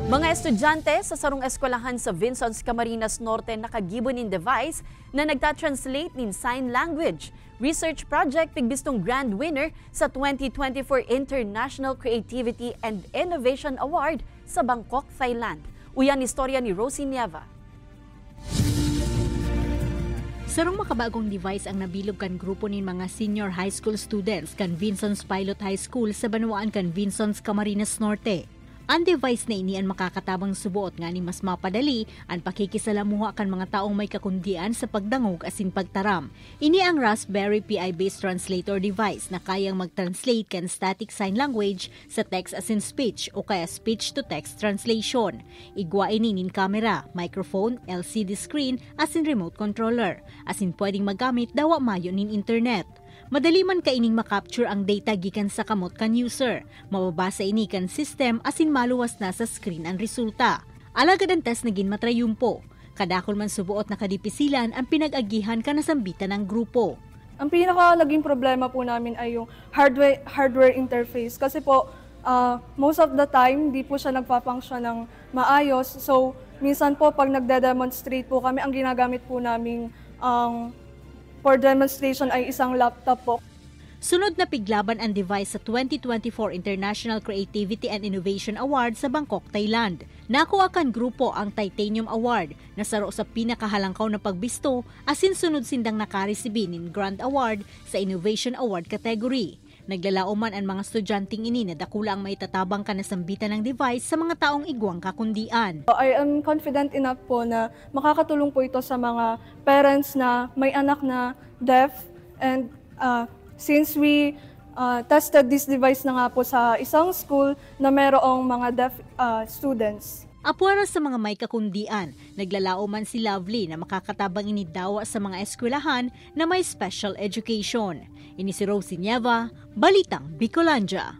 Mga estudyante sa sarong eskwelahan sa Vinsons, Camarines Norte nakagibo nin device na nagta-translate nin sign language. Research project pigbistong grand winner sa 2024 International Creativity and Innovation Award sa Bangkok, Thailand. Uyan istorya ni Rosie Nieva. Sarong makabagong device ang nabilog kan grupo nin mga senior high school students kan Vinsons Pilot High School sa Banwaan kan Vinsons, Camarines Norte. Ang device na ini ang makakatabang subuot nga ni mas mapadali ang pakikisalamuha kan mga taong may kakundian sa pagdangog asin pagtaram. Ini ang Raspberry Pi-based translator device na kayang mag-translate kan static sign language sa text asin speech o kaya speech-to-text translation. Igwa ini nin camera, microphone, LCD screen asin remote controller. Asin pwedeng magamit dawa mayo nin internet. Madali man kaining makapture ang data gikan sa kamot kan user. Mababasa ini kan system asin maluwas na sa screen ang resulta. Alagad ang test naging matrayumpo. Kadakol man subuot na kadipisilan ang pinag-agihan kanasambitan ng grupo. Ang pinaka naging problema po namin ay yung hardware interface kasi po most of the time di po siya nagpa-function ng maayos. So minsan po pag nagde-demonstrate po kami, ang ginagamit po namin for demonstration ay isang laptop po. Sunod na piglaban ang device sa 2024 International Creativity and Innovation Award sa Bangkok, Thailand. Nakuha kan grupo ang Titanium Award na saro sa pinakahalangkaw na pagbisto asin sunod sindang nakaresibin nin Grand Award sa Innovation Award category. Naglalauman ang mga estudyanteng ini na dakula ang maitatabang kanasambitan ng device sa mga taong igwang kakundian. I am confident enough po na makakatulong po ito sa mga parents na may anak na deaf, and since we tested this device na nga po sa isang school na mayroong mga deaf students. Apuara sa mga may kakundian, naglalauman si Lovely na makakatabang inidawa sa mga eskwelahan na may special education. Ini si Rosie Nieva, Balitang Bicolandia.